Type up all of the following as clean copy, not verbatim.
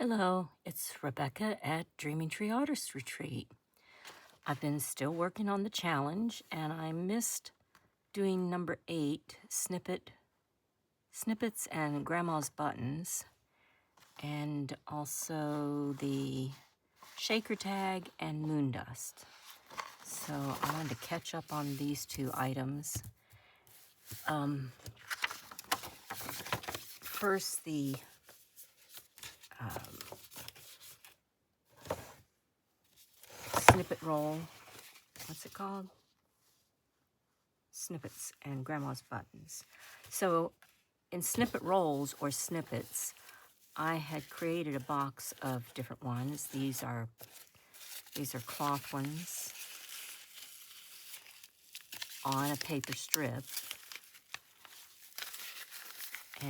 Hello, it's Rebecca at Dreaming Tree Artist Retreat. I've been still working on the challenge and I missed doing number 8, snippets and Grandma's buttons, and also the shaker tag and moon dust. So I wanted to catch up on these two items. First, the Snippet Roll. What's it called? Snippets and Grandma's buttons. So in Snippet Rolls or snippets, I had created a box of different ones. These are cloth ones on a paper strip.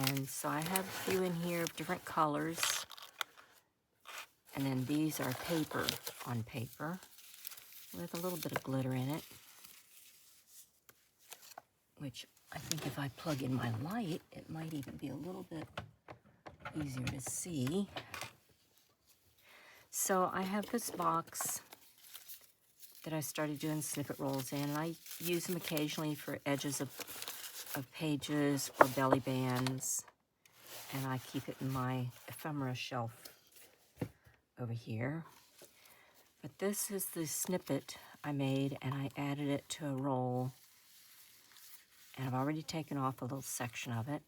And so I have a few in here of different colors. And then these are paper on paper with a little bit of glitter in it, which I think if I plug in my light, it might even be a little bit easier to see. So I have this box that I started doing snippet rolls in. I use them occasionally for edges of pages or belly bands, and I keep it in my ephemera shelf over here. But this is the snippet I made, and I added it to a roll, and I've already taken off a little section of it,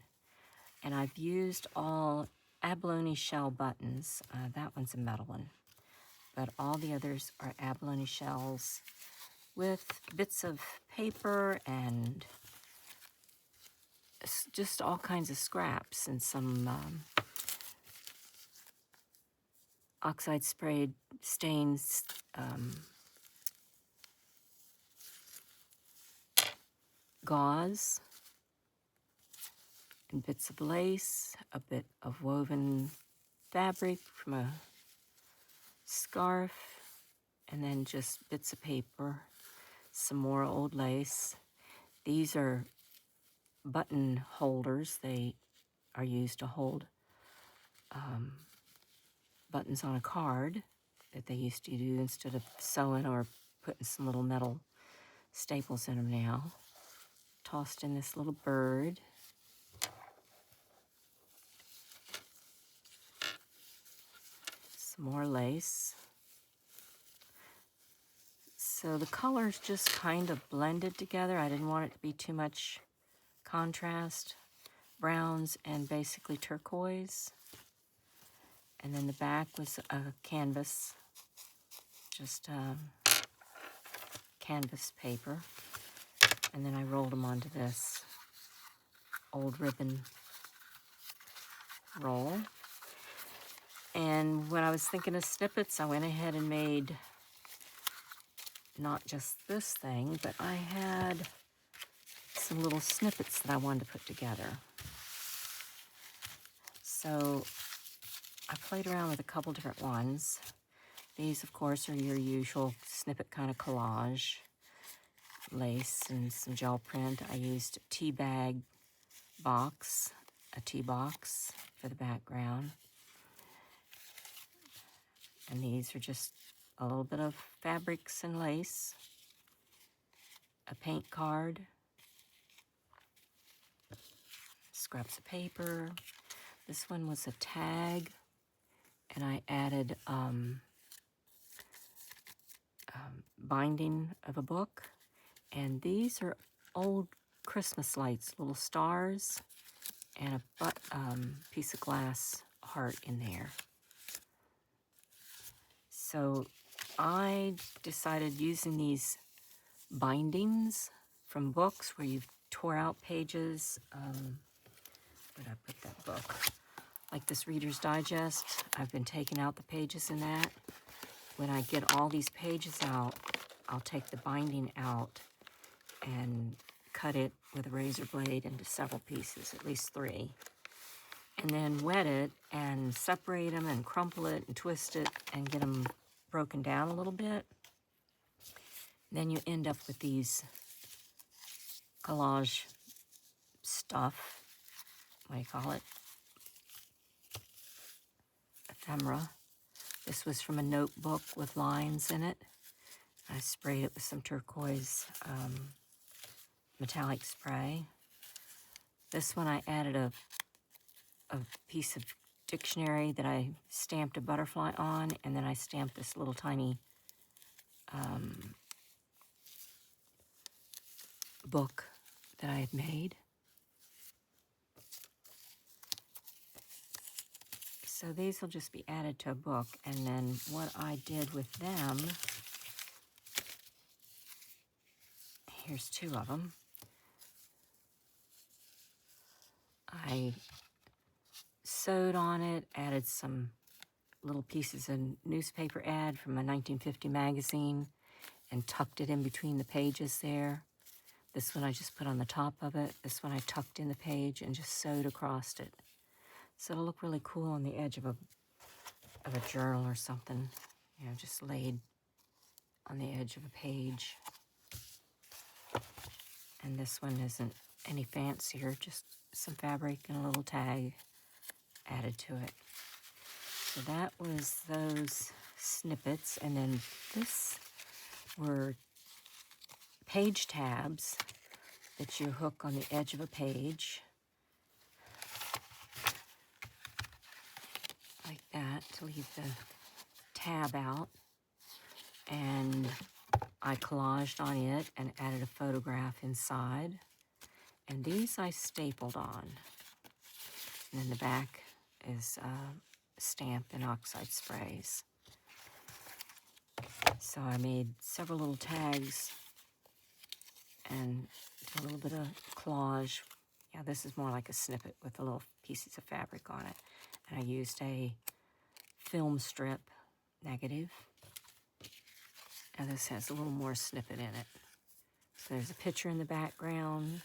and I've used all abalone shell buttons. That one's a metal one, but all the others are abalone shells with bits of paper and just all kinds of scraps and some oxide sprayed stains, gauze, and bits of lace, a bit of woven fabric from a scarf, and then just bits of paper, some more old lace. These are button holders. They are used to hold buttons on a card that they used to do instead of sewing or putting some little metal staples in them now. Tossed in this little bird. Some more lace. So the colors just kind of blended together. I didn't want it to be too much contrast. Browns and basically turquoise. And then the back was a canvas, just canvas paper. And then I rolled them onto this old ribbon roll. And when I was thinking of snippets, I went ahead and made not just this thing, but I had some little snippets that I wanted to put together. So I played around with a couple different ones. These, of course, are your usual snippet kind of collage. Lace and some gel print. I used a tea bag box, a tea box for the background. And these are just a little bit of fabrics and lace. A paint card. Scraps of paper. This one was a tag, and I added binding of a book. And these are old Christmas lights, little stars, and a piece of glass heart in there. So I decided using these bindings from books where you've tore out pages. Where'd I put that book? Like this Reader's Digest. I've been taking out the pages in that. When I get all these pages out, I'll take the binding out and cut it with a razor blade into several pieces, at least 3. And then wet it and separate them and crumple it and twist it and get them broken down a little bit. Then you end up with these collage stuff. What do you call it? ephemera. This was from a notebook with lines in it. I sprayed it with some turquoise metallic spray. This one I added a piece of dictionary that I stamped a butterfly on, and then I stamped this little tiny book that I had made. So these will just be added to a book, and then what I did with them, here's 2 of them. I sewed on it, added some little pieces of newspaper ad from a 1950 magazine, and tucked it in between the pages there. This one I just put on the top of it. This one I tucked in the page and just sewed across it. So it'll look really cool on the edge of a journal or something, you know, just laid on the edge of a page. And this one isn't any fancier, just some fabric and a little tag added to it. So that was those snippets, and then this were page tabs that you hook on the edge of a page, like that, to leave the tab out. And I collaged on it and added a photograph inside. And these I stapled on. And then the back is stamped in oxide sprays. So I made several little tags and did a little bit of collage. Yeah, this is more like a snippet with the little pieces of fabric on it. And I used a film strip negative. And this has a little more snippet in it. So there's a picture in the background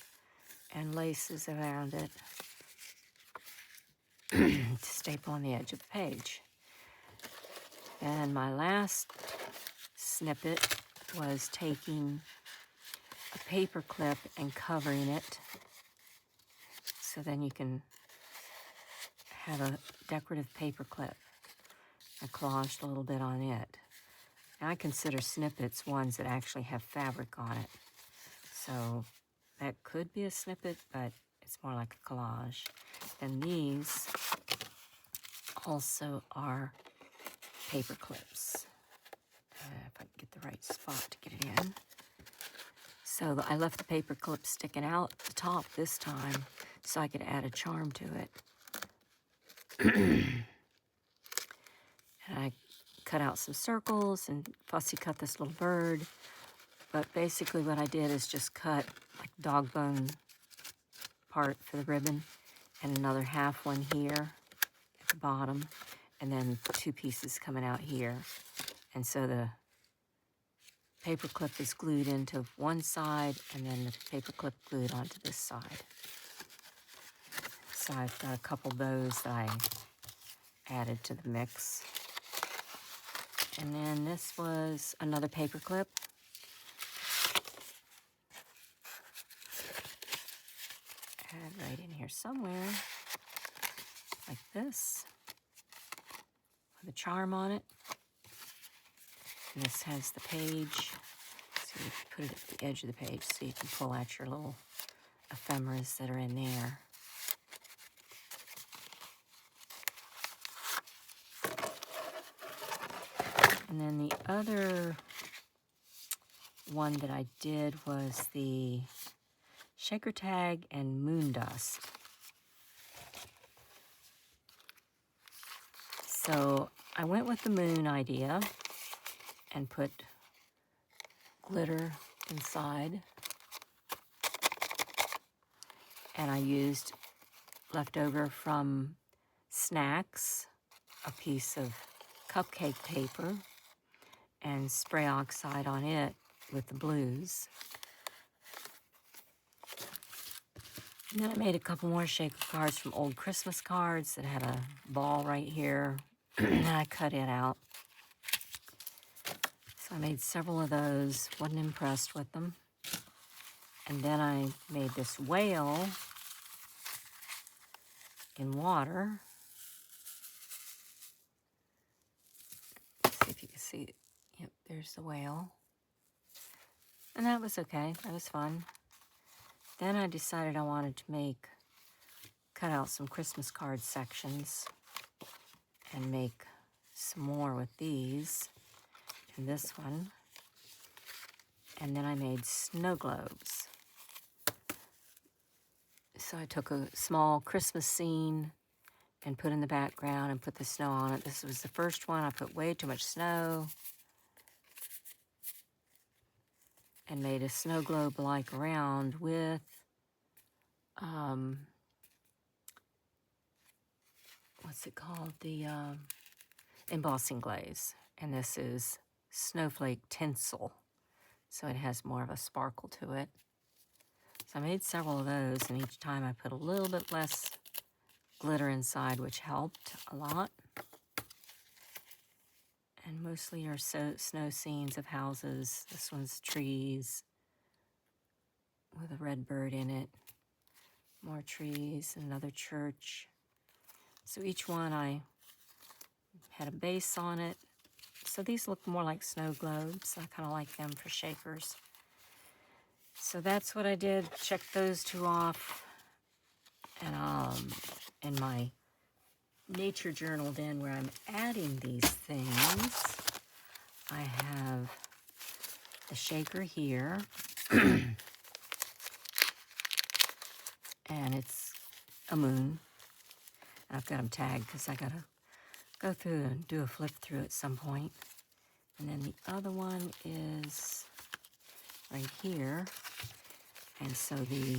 and laces around it to staple on the edge of the page. And my last snippet was taking a paper clip and covering it, so then you can have a decorative paper clip. I collaged a little bit on it. And I consider snippets ones that actually have fabric on it. So that could be a snippet, but it's more like a collage. And these also are paper clips. If I can get the right spot to get it in. So I left the paper clip sticking out the top this time so I could add a charm to it. And I cut out some circles and fussy cut this little bird. But basically what I did is just cut like dog bone part for the ribbon and another half one here at the bottom, and then 2 pieces coming out here. And so the paper clip is glued into one side, and then the paper clip glued onto this side. So I've got a couple bows that I added to the mix. And then this was another paper clip. Add right in here somewhere, like this, with a charm on it. And this has the page, so you put it at the edge of the page so you can pull out your little ephemeras that are in there. And then the other one that I did was the shaker tag and moon dust. So I went with the moon idea and put glitter inside. And I used leftover from snacks, a piece of cupcake paper, and spray oxide on it with the blues. And then I made a couple more shaker cards from old Christmas cards that had a ball right here. And I cut it out. So I made several of those, wasn't impressed with them. And then I made this whale in water. see, yep, there's the whale. And that was okay, that was fun. Then I decided I wanted to cut out some Christmas card sections and make some more with these and this one. And then I made snow globes. So I took a small Christmas scene and put in the background and put the snow on it. This was the first one. I put way too much snow and made a snow globe-like around with what's it called? The embossing glaze. And this is snowflake tinsel, so it has more of a sparkle to it. So I made several of those, and each time I put a little bit less glitter inside, which helped a lot. And mostly are snow scenes of houses. This one's trees with a red bird in it. More trees, another church. So each one I had a base on it. So these look more like snow globes. I kind of like them for shakers. So that's what I did. Check those two off. And in my nature journal then, where I'm adding these things, I have the shaker here. And it's a moon. And I've got them tagged because I got to go through and do a flip through at some point. And then the other one is right here. And so the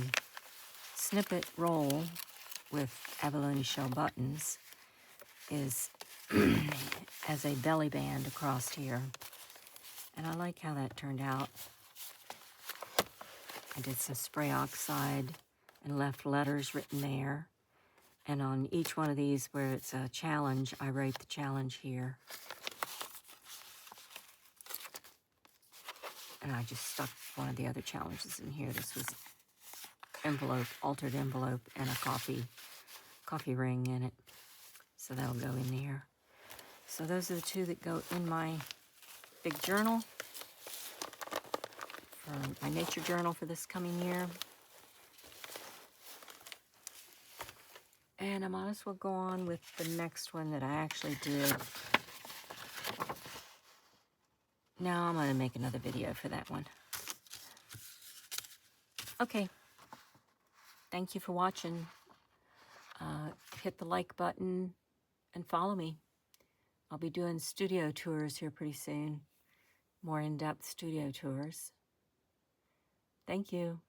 Snippet Roll with abalone shell buttons is as a belly band across here. And I like how that turned out. I did some spray oxide and left letters written there. And on each one of these where it's a challenge, I write the challenge here. And I just stuck one of the other challenges in here. This was envelope, altered envelope, and a coffee ring in it. So that'll go in there. So those are the two that go in my big journal, for my nature journal for this coming year. And I might as well go on with the next one that I actually did. Now I'm going to make another video for that one. Okay. Thank you for watching. Hit the like button and follow me. I'll be doing studio tours here pretty soon. More in-depth studio tours. Thank you.